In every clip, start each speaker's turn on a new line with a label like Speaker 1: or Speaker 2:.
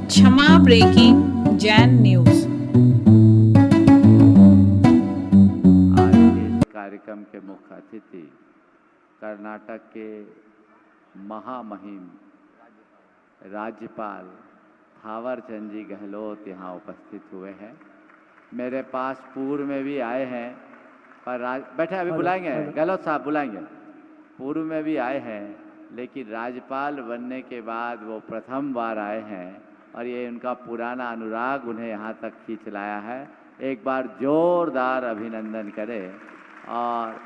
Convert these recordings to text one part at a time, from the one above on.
Speaker 1: क्षमा breaking Jain news.
Speaker 2: आज के इस कार्यक्रम के मुख्य अतिथि कर्नाटक के महामहिम राज्यपाल थावरचंद जी गहलोत यहाँ उपस्थित हुए हैं। मेरे पास पूर्व में भी आए हैं, पर बैठे अभी बुलाएंगे, गहलोत साहब बुलाएंगे। पूर्व में भी आए हैं, लेकिन राज्यपाल बनने के बाद वो प्रथम बार आए हैं और ये उनका पुराना अनुराग उन्हें यहाँ तक खींच लाया है। एक बार जोरदार अभिनंदन करें। और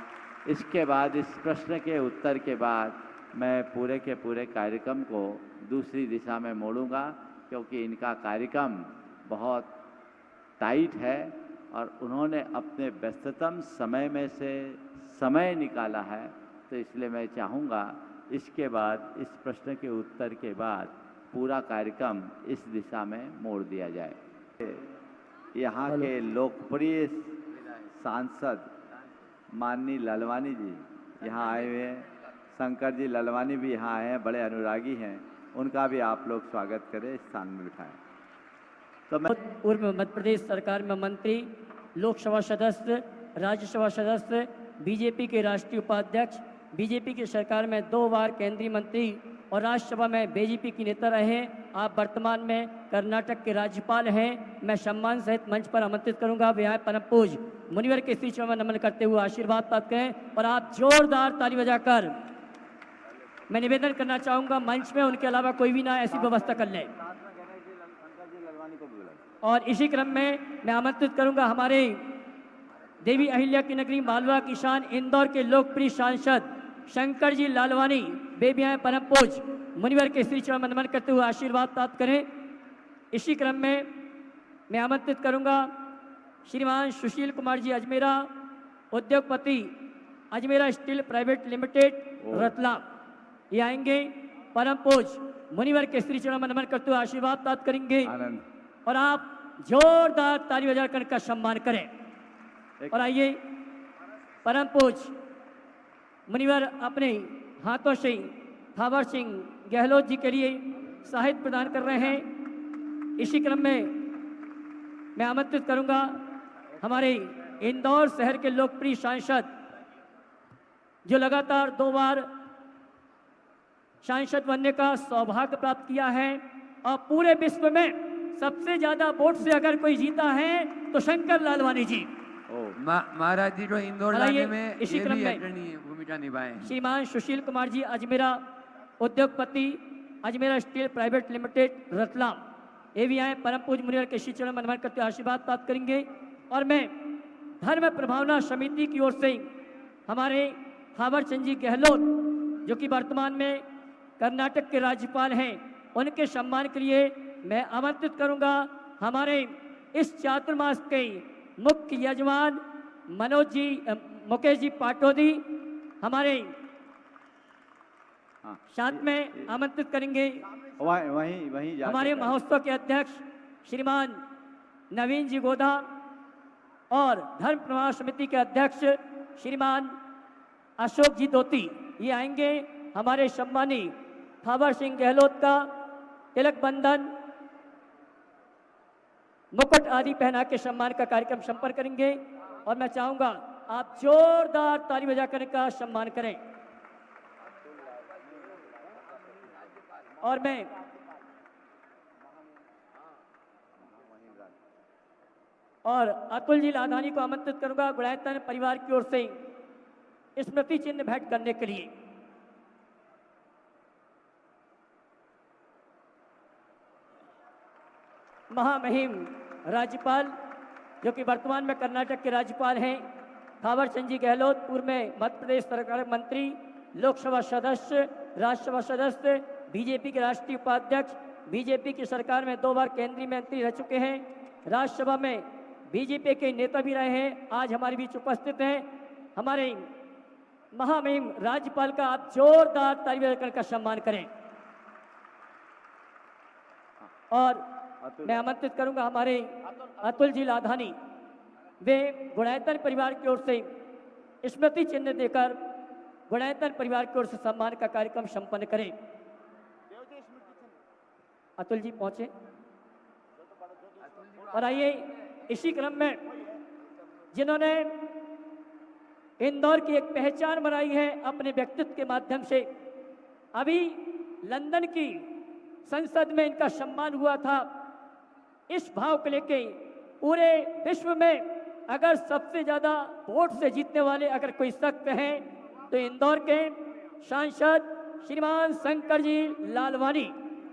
Speaker 2: इसके बाद, इस प्रश्न के उत्तर के बाद, मैं पूरे के पूरे कार्यक्रम को दूसरी दिशा में मोड़ूंगा, क्योंकि इनका कार्यक्रम बहुत टाइट है और उन्होंने अपने व्यस्ततम समय में से समय निकाला है। तो इसलिए मैं चाहूँगा इसके बाद, इस प्रश्न के उत्तर के बाद पूरा कार्यक्रम इस दिशा में मोड़ दिया जाए। यहाँ के लोकप्रिय सांसद माननीय ललवानी जी यहाँ आए हुए हैं। शंकर जी ललवानी भी यहाँ आए हैं, बड़े अनुरागी हैं। उनका भी आप लोग स्वागत करें, स्थान में बिठाएं। तो मैं
Speaker 3: पूर्व मध्य प्रदेश सरकार में मंत्री, लोकसभा सदस्य, राज्यसभा सदस्य, बीजेपी के राष्ट्रीय उपाध्यक्ष, बीजेपी की सरकार में 2 बार केंद्रीय मंत्री और राज्यसभा में बीजेपी की नेता रहे। आप वर्तमान में कर्नाटक के राज्यपाल हैं। मैं सम्मान सहित मंच पर आमंत्रित करूंगा। वे आए परम पूज्य मुनिवर के श्री चरणों में नमन करते हुए आशीर्वाद प्राप्त करें। और आप जोरदार ताली बजाकर, मैं निवेदन करना चाहूँगा मंच में उनके अलावा कोई भी ना ऐसी व्यवस्था कर ले। और इसी क्रम में मैं आमंत्रित करूंगा हमारे देवी अहिल्या की नगरी मालवा की शान इंदौर के लोकप्रिय सांसद शंकर जी लालवानी, वे भी आए परम पूज्य मुनिवर के श्री चरण में नमन करते हुए आशीर्वाद प्राप्त करें। इसी क्रम में मैं आमंत्रित करूंगा श्रीमान सुशील कुमार जी अजमेरा, उद्योगपति, Ajmera steel private limited, Ratlam, ये आएंगे। परम पूज्य मुनिवर के श्री चरण में नमन करते हुए आशीर्वाद प्राप्त करेंगे। और आप जोरदार ताली बजाकर का सम्मान करें। और आइए, परम पूज्य मुनिवर अपने हाथों से थावर सिंह गहलोत जी के लिए साहित्य प्रदान कर रहे हैं। इसी क्रम में मैं आमंत्रित करूंगा हमारे इंदौर शहर के लोकप्रिय सांसद, जो लगातार 2 बार सांसद बनने का सौभाग्य प्राप्त किया है और पूरे विश्व में सबसे ज्यादा वोट से अगर कोई जीता है तो शंकर लालवानी जी।
Speaker 4: महाराज जी जो इंदौर लाने में
Speaker 3: इसी क्रम में
Speaker 4: भूमिका निभाए
Speaker 3: श्रीमान सुशील कुमार जी अजमेरा, उद्योगपति, Ajmera steel private limited, Ratlam, ये भी आए। परम पूज्य मुनिवर के श्री चरण में नमन करते आशीर्वाद प्राप्त करेंगे। और मैं धर्म प्रभावना समिति की ओर से हमारे थावरचंद जी गहलोत, जो कि वर्तमान में कर्नाटक के राज्यपाल हैं, उनके सम्मान के लिए मैं आमंत्रित करूंगा हमारे इस चातुर्मास के मुख्य यजमान मनोज जी, मुकेश जी पाटोदी, हमारे साथ में आमंत्रित करेंगे।
Speaker 2: वहीं
Speaker 3: हमारे महोत्सव के अध्यक्ष श्रीमान नवीन जी गोधा और धर्म प्रवाह समिति के अध्यक्ष श्रीमान अशोक जी दोती, ये आएंगे। हमारे सम्मानी थावर सिंह गहलोत का तिलक बंधन, मुकुट आदि पहना के सम्मान का कार्यक्रम संपन्न करेंगे। और मैं चाहूंगा आप जोरदार ताली बजाकर का सम्मान करें। और मैं अतुल जी लाधानी को आमंत्रित करूंगा गुड़ायतन परिवार की ओर से स्मृति चिन्ह भेंट करने के लिए। महामहिम राज्यपाल, जो कि वर्तमान में कर्नाटक के राज्यपाल हैं, थावरचंद जी गहलोत, पूर्व में मध्य प्रदेश सरकार मंत्री, लोकसभा सदस्य, राज्यसभा सदस्य, बीजेपी के राष्ट्रीय उपाध्यक्ष, बीजेपी की सरकार में 2 बार केंद्रीय मंत्री रह चुके हैं, राज्यसभा में बीजेपी के नेता भी रहे हैं, आज हमारे बीच उपस्थित हैं। हमारे महामहिम राज्यपाल का आप जोरदार ताली बजाकर का सम्मान करें। और मैं आमंत्रित करूंगा हमारे अतुल जी लाधानी, वे गुड़ायतन परिवार की ओर से स्मृति चिन्ह देकर गुड़ायतन परिवार की ओर से सम्मान का कार्यक्रम संपन्न करें। अतुल जी पहुंचे। और आइए इसी क्रम में जिन्होंने इंदौर की एक पहचान बनाई है अपने व्यक्तित्व के माध्यम से, अभी लंदन की संसद में इनका सम्मान हुआ था। इस भाव को लेके पूरे विश्व में अगर सबसे ज्यादा वोट से जीतने वाले अगर कोई शख्स हैं तो इंदौर के सांसद श्रीमान शंकर जी लालवानी।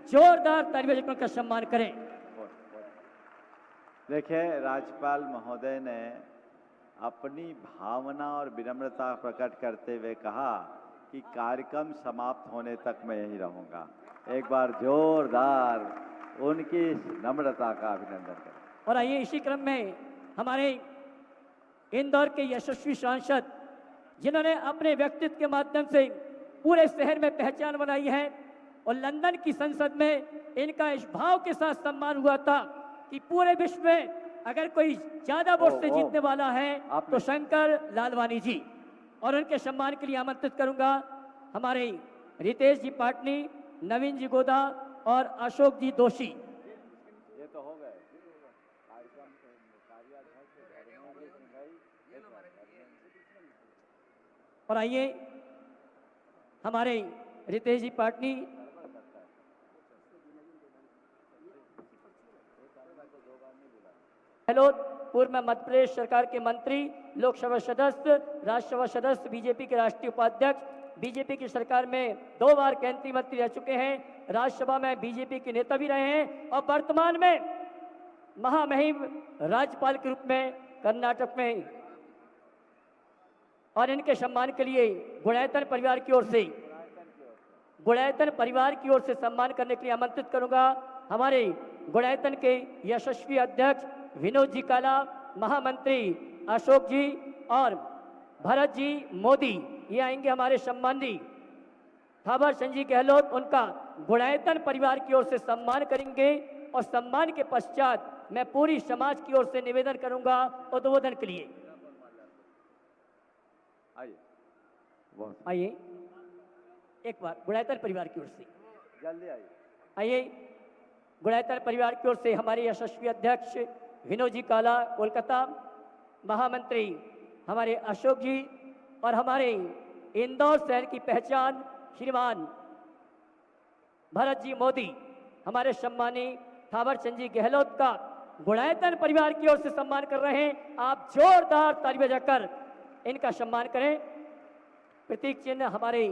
Speaker 3: जोरदार तालियां बजाकर उनका सम्मान करें।
Speaker 2: देखिए, राज्यपाल महोदय ने अपनी भावना और विनम्रता प्रकट करते हुए कहा कि कार्यक्रम समाप्त होने तक मैं यहीं रहूंगा। एक बार जोरदार उनकी इस नम्रता का अभिनंदन करें।
Speaker 3: और आइए इसी क्रम में हमारे इंदौर के यशस्वी सांसद जिन्होंने अपने व्यक्तित्व के माध्यम से पूरे शहर में पहचान बनाई है और लंदन की संसद में इनका इस भाव के साथ सम्मान हुआ था कि पूरे विश्व में अगर कोई ज्यादा वोट से जीतने वाला है तो शंकर लालवानी जी। और उनके सम्मान के लिए आमंत्रित करूंगा हमारे रितेश जी पाटनी, नवीन जी गोदा और अशोक जी दोषी।
Speaker 2: ये तो हो गए
Speaker 3: और आइए हमारे रितेश जी पाटनी हेलो पूर्व में मध्य प्रदेश सरकार के मंत्री, लोकसभा सदस्य, राज्यसभा सदस्य, बीजेपी के राष्ट्रीय उपाध्यक्ष, बीजेपी की सरकार में 2 बार केंद्रीय मंत्री रह चुके हैं, राज्यसभा में बीजेपी के नेता भी रहे हैं और वर्तमान में महामहिम राज्यपाल के रूप में कर्नाटक में। और इनके सम्मान के लिए गुणायतन परिवार की ओर से सम्मान करने के लिए आमंत्रित करूंगा हमारे गुणायतन के यशस्वी अध्यक्ष विनोद जी काला, महामंत्री अशोक जी और भरत जी मोदी। ये आएंगे हमारे सम्मानी थावर चंद जी गहलोत, उनका गुणायतन परिवार की ओर से सम्मान करेंगे। और सम्मान के पश्चात मैं पूरी समाज की ओर से निवेदन करूंगा उद्बोधन के लिए। आइए एक बार गुणायतन परिवार की ओर से
Speaker 2: जल्दी
Speaker 3: आइए गुणायतन परिवार की ओर से हमारे यशस्वी अध्यक्ष विनोद जी काला कोलकाता, महामंत्री हमारे अशोक जी और हमारे इंदौर शहर की पहचान श्रीमान भरत जी मोदी, हमारे सम्मानी थावर चंद जी गहलोत का गुणायतन परिवार की ओर से सम्मान कर रहे हैं। आप जोरदार ताली बजाकर इनका सम्मान करें। प्रतीक चिन्ह हमारे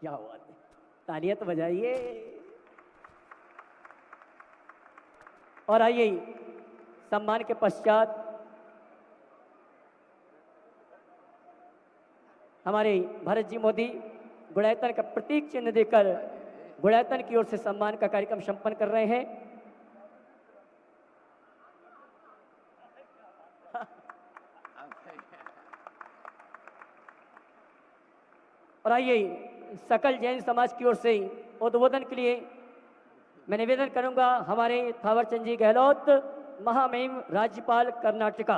Speaker 3: क्या हुआ, तालियां तो बजाइए। और आइए सम्मान के पश्चात हमारे भरत जी मोदी गुणायतन का प्रतीक चिन्ह देकर गुणायतन की ओर से सम्मान का कार्यक्रम संपन्न कर रहे हैं। और आइए सकल जैन समाज की ओर से उद्बोधन के लिए मैं निवेदन करूंगा हमारे थावर चंद जी गहलोत, महामहिम राज्यपाल कर्नाटका।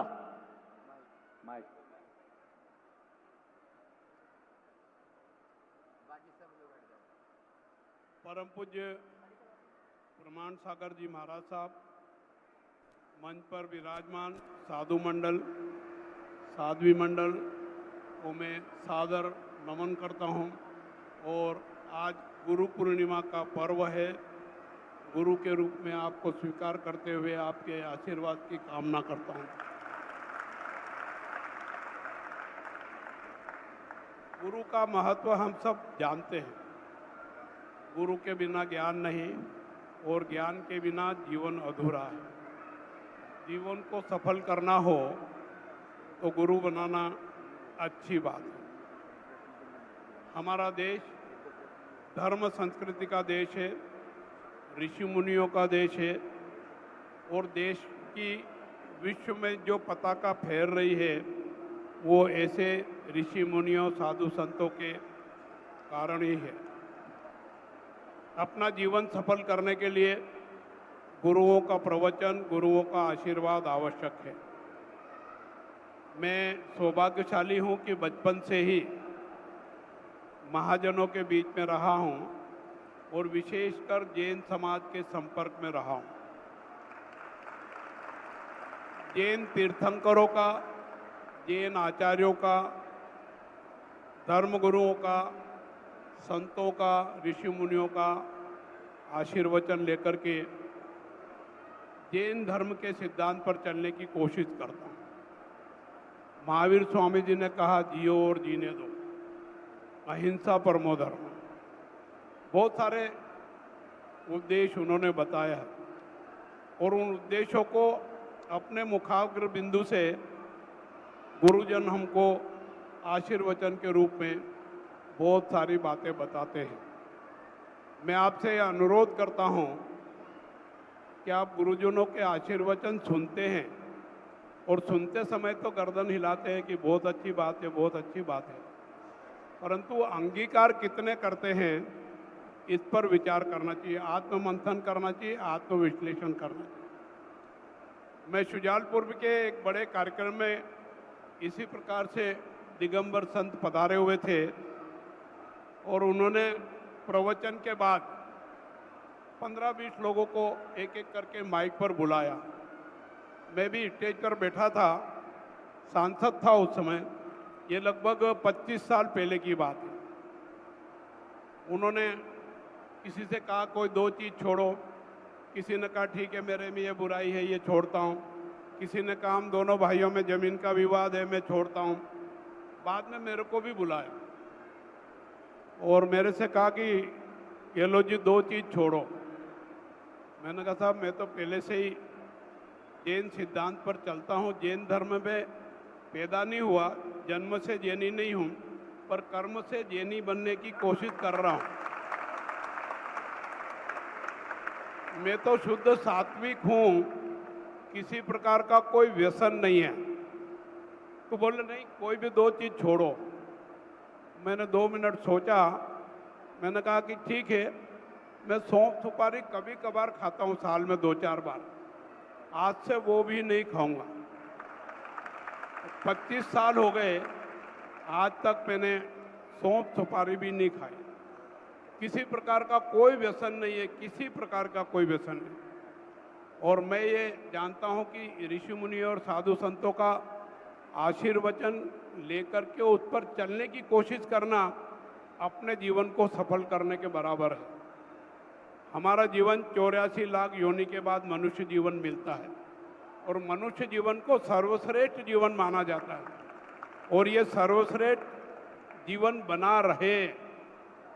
Speaker 5: परम पूज्य प्रमाण सागर जी महाराज साहब, मंच पर विराजमान साधु मंडल, साध्वी मंडल को मैं सादर नमन करता हूं। और आज गुरु पूर्णिमा का पर्व है। गुरु के रूप में आपको स्वीकार करते हुए आपके आशीर्वाद की कामना करता हूं। गुरु का महत्व हम सब जानते हैं। गुरु के बिना ज्ञान नहीं और ज्ञान के बिना जीवन अधूरा है। जीवन को सफल करना हो तो गुरु बनाना अच्छी बात है। हमारा देश धर्म संस्कृति का देश है, ऋषि मुनियों का देश है और देश की विश्व में जो पताका फैल रही है वो ऐसे ऋषि मुनियों, साधु संतों के कारण ही है। अपना जीवन सफल करने के लिए गुरुओं का प्रवचन, गुरुओं का आशीर्वाद आवश्यक है। मैं सौभाग्यशाली हूं कि बचपन से ही महाजनों के बीच में रहा हूं और विशेषकर जैन समाज के संपर्क में रहा हूं। जैन तीर्थंकरों का, जैन आचार्यों का, धर्मगुरुओं का, संतों का, ऋषि मुनियों का आशीर्वचन लेकर के जैन धर्म के सिद्धांत पर चलने की कोशिश करता हूँ। महावीर स्वामी जी ने कहा, जियो और जीने दो, अहिंसा परमो धर्म। बहुत सारे उद्देश्य उन्होंने बताया है और उन उद्देश्यों को अपने मुखाग्र बिंदु से गुरुजन हमको आशीर्वचन के रूप में बहुत सारी बातें बताते हैं। मैं आपसे यह अनुरोध करता हूं कि आप गुरुजनों के आशीर्वचन सुनते हैं और सुनते समय तो गर्दन हिलाते हैं कि बहुत अच्छी बात है, बहुत अच्छी बात है, परंतु अंगीकार कितने करते हैं इस पर विचार करना चाहिए, आत्ममंथन करना चाहिए, आत्मविश्लेषण करना चाहिए। मैं शुजालपुर के एक बड़े कार्यक्रम में इसी प्रकार से दिगंबर संत पधारे हुए थे और उन्होंने प्रवचन के बाद 15-20 लोगों को एक एक करके माइक पर बुलाया। मैं भी स्टेज पर बैठा था, सांसद था उस समय, ये लगभग 25 साल पहले की बात है। उन्होंने किसी से कहा कोई 2 चीज़ छोड़ो, किसी ने कहा ठीक है मेरे में ये बुराई है ये छोड़ता हूँ, किसी ने कहा हम दोनों भाइयों में ज़मीन का विवाद है मैं छोड़ता हूँ। बाद में मेरे को भी बुलाया और मेरे से कहा कि ये लो जी 2 चीज़ छोड़ो। मैंने कहा साहब मैं तो पहले से ही जैन सिद्धांत पर चलता हूँ, जैन धर्म में पैदा नहीं हुआ, जन्म से जैनी नहीं हूँ, पर कर्म से जैनी बनने की कोशिश कर रहा हूँ। मैं तो शुद्ध सात्विक हूँ, किसी प्रकार का कोई व्यसन नहीं है। तो बोले नहीं कोई भी 2 चीज़ छोड़ो। मैंने 2 मिनट सोचा, मैंने कहा कि ठीक है मैं सौंफ सुपारी कभी कभार खाता हूँ, साल में 2-4 बार, आज से वो भी नहीं खाऊंगा। 25 साल हो गए, आज तक मैंने सौंफ सुपारी भी नहीं खाई। किसी प्रकार का कोई व्यसन नहीं है, किसी प्रकार का कोई व्यसन नहीं। और मैं ये जानता हूँ कि ऋषि मुनि और साधु संतों का आशीर्वचन लेकर के उस पर चलने की कोशिश करना अपने जीवन को सफल करने के बराबर है। हमारा जीवन 84 लाख योनि के बाद मनुष्य जीवन मिलता है और मनुष्य जीवन को सर्वश्रेष्ठ जीवन माना जाता है और ये सर्वश्रेष्ठ जीवन बना रहे,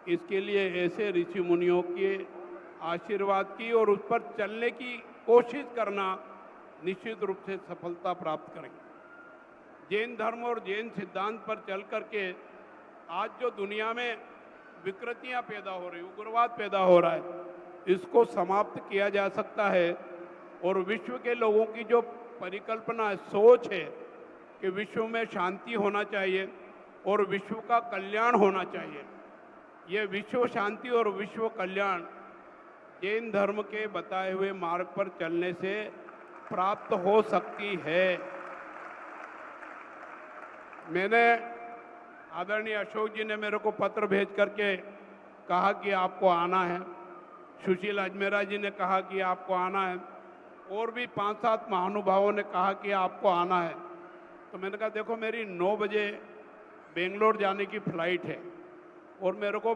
Speaker 5: इसके लिए ऐसे ऋषि मुनियों के आशीर्वाद की और उस पर चलने की कोशिश करना निश्चित रूप से सफलता प्राप्त करेंगे। जैन धर्म और जैन सिद्धांत पर चल करके आज जो दुनिया में विकृतियां पैदा हो रही, उग्रवाद पैदा हो रहा है, इसको समाप्त किया जा सकता है। और विश्व के लोगों की जो परिकल्पना सोच है कि विश्व में शांति होना चाहिए और विश्व का कल्याण होना चाहिए, ये विश्व शांति और विश्व कल्याण जैन धर्म के बताए हुए मार्ग पर चलने से प्राप्त हो सकती है। मैंने आदरणीय अशोक जी ने मेरे को पत्र भेज करके कहा कि आपको आना है, सुशील अजमेरा जी ने कहा कि आपको आना है, और भी 5-7 महानुभावों ने कहा कि आपको आना है। तो मैंने कहा देखो मेरी 9 बजे बेंगलोर जाने की फ्लाइट है और मेरे को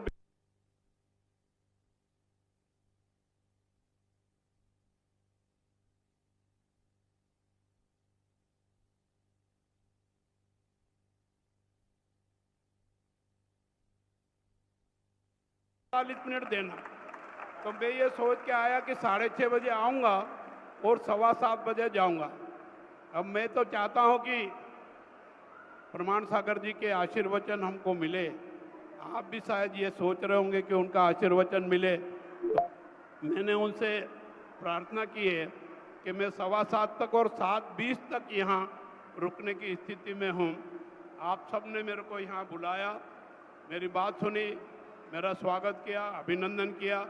Speaker 5: मिनट देना। तो मैं ये सोच के आया कि 6:30 बजे आऊँगा और 7:15 बजे जाऊँगा। अब मैं तो चाहता हूँ कि प्रमाण सागर जी के आशीर्वचन हमको मिले, आप भी शायद ये सोच रहे होंगे कि उनका आशीर्वचन मिले। तो मैंने उनसे प्रार्थना की है कि मैं 7:15 तक और 7:20 तक यहाँ रुकने की स्थिति में हूँ। आप सब ने मेरे को यहाँ बुलाया, मेरी बात सुनी, मेरा स्वागत किया, अभिनंदन किया।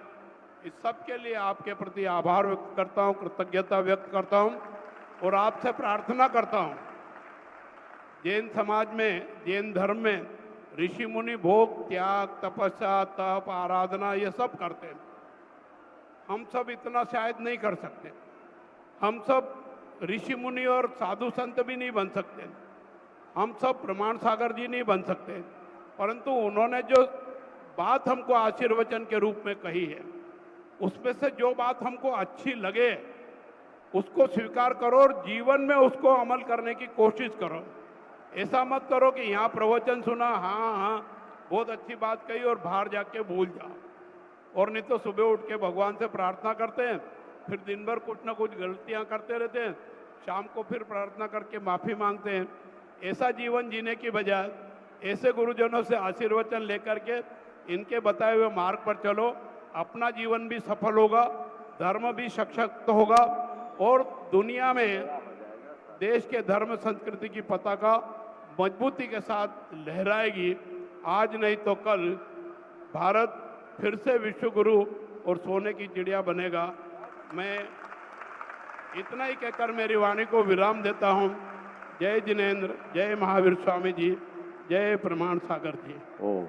Speaker 5: इस सब के लिए आपके प्रति आभार व्यक्त करता हूँ, कृतज्ञता व्यक्त करता हूँ और आपसे प्रार्थना करता हूँ जैन समाज में, जैन धर्म में ऋषि मुनि भोग त्याग तपस्या तप आराधना ये सब करते हैं। हम सब इतना शायद नहीं कर सकते। हम सब ऋषि मुनि और साधु संत भी नहीं बन सकते। हम सब प्रमाण सागर जी नहीं बन सकते, परंतु उन्होंने जो बात हमको आशीर्वचन के रूप में कही है, उसमें से जो बात हमको अच्छी लगे उसको स्वीकार करो और जीवन में उसको अमल करने की कोशिश करो। ऐसा मत करो कि यहाँ प्रवचन सुना, हाँ हाँ बहुत अच्छी बात कही और बाहर जाके भूल जाओ। और नहीं तो सुबह उठ के भगवान से प्रार्थना करते हैं, फिर दिन भर कुछ ना कुछ गलतियाँ करते रहते हैं, शाम को फिर प्रार्थना करके माफ़ी मांगते हैं। ऐसा जीवन जीने की बजाय ऐसे गुरुजनों से आशीर्वचन लेकर के इनके बताए हुए मार्ग पर चलो, अपना जीवन भी सफल होगा, धर्म भी सशक्त होगा और दुनिया में देश के धर्म संस्कृति की पताका मजबूती के साथ लहराएगी। आज नहीं तो कल भारत फिर से विश्व गुरु और सोने की चिड़िया बनेगा। मैं इतना ही कहकर मेरी वाणी को विराम देता हूँ। जय जिनेन्द्र, जय महावीर स्वामी जी, जय प्रमाण सागर जी।
Speaker 2: ओ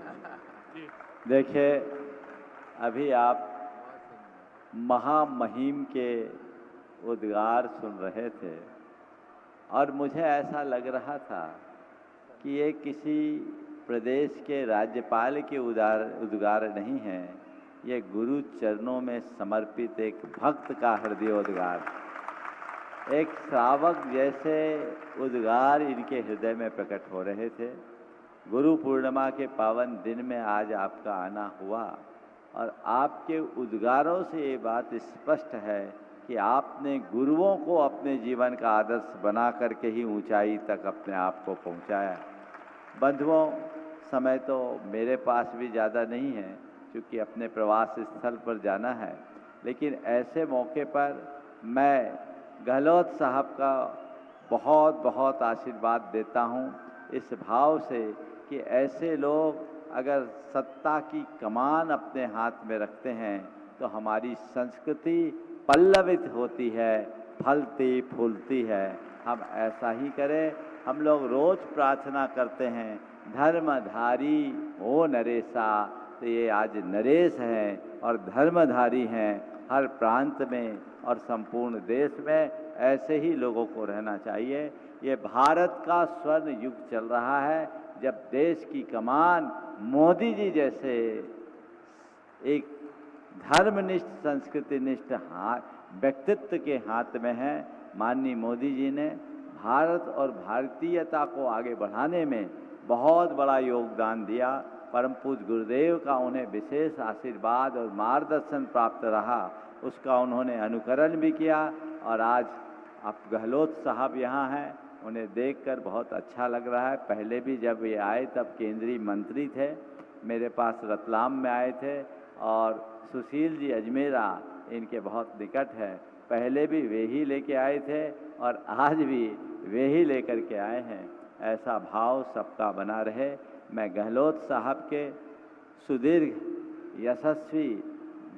Speaker 2: देखिए, अभी आप महामहिम के उद्गार सुन रहे थे और मुझे ऐसा लग रहा था कि ये किसी प्रदेश के राज्यपाल के उद्गार नहीं है, ये गुरु चरणों में समर्पित एक भक्त का हृदय उद्गार, एक श्रावक जैसे उद्गार इनके हृदय में प्रकट हो रहे थे। गुरु पूर्णिमा के पावन दिन में आज आपका आना हुआ और आपके उद्गारों से ये बात स्पष्ट है कि आपने गुरुओं को अपने जीवन का आदर्श बना करके ही ऊंचाई तक अपने आप को पहुंचाया। बंधुओं, समय तो मेरे पास भी ज़्यादा नहीं है क्योंकि अपने प्रवास स्थल पर जाना है, लेकिन ऐसे मौके पर मैं गहलोत साहब का बहुत बहुत आशीर्वाद देता हूं, इस भाव से कि ऐसे लोग अगर सत्ता की कमान अपने हाथ में रखते हैं तो हमारी संस्कृति पल्लवित होती है, फलती फूलती है। हम ऐसा ही करें। हम लोग रोज प्रार्थना करते हैं, धर्मधारी हो नरेशा, तो ये आज नरेश हैं और धर्मधारी हैं। हर प्रांत में और संपूर्ण देश में ऐसे ही लोगों को रहना चाहिए। ये भारत का स्वर्ण युग चल रहा है, जब देश की कमान मोदी जी जैसे एक धर्मनिष्ठ संस्कृतिनिष्ठ व्यक्तित्व के हाथ में है। माननीय मोदी जी ने भारत और भारतीयता को आगे बढ़ाने में बहुत बड़ा योगदान दिया। परम पूज्य गुरुदेव का उन्हें विशेष आशीर्वाद और मार्गदर्शन प्राप्त रहा, उसका उन्होंने अनुकरण भी किया। और आज आप गहलोत साहब यहाँ हैं, उन्हें देखकर बहुत अच्छा लग रहा है। पहले भी जब ये आए तब केंद्रीय मंत्री थे, मेरे पास रतलाम में आए थे और सुशील जी अजमेरा इनके बहुत निकट है, पहले भी वे ही लेके आए थे और आज भी वे ही लेकर के आए हैं। ऐसा भाव सबका बना रहे। मैं गहलोत साहब के सुदीर्घ यशस्वी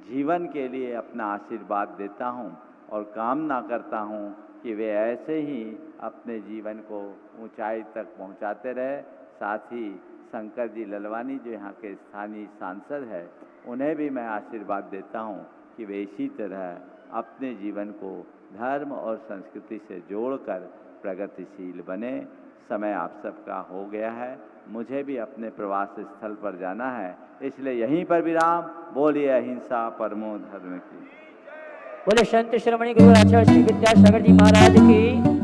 Speaker 2: जीवन के लिए अपना आशीर्वाद देता हूं और कामना करता हूं कि वे ऐसे ही अपने जीवन को ऊंचाई तक पहुंचाते रहे। साथ ही शंकर जी ललवानी जो यहाँ के स्थानीय सांसद है, उन्हें भी मैं आशीर्वाद देता हूँ कि वे इसी तरह अपने जीवन को धर्म और संस्कृति से जोड़कर प्रगतिशील बने। समय आप सबका हो गया है, मुझे भी अपने प्रवास स्थल पर जाना है, इसलिए यहीं पर विराम। बोलिए अहिंसा परमो धर्म की।
Speaker 3: बोले संत श्रमणी गुरु आचार्य श्री विद्यासागर जी महाराज की।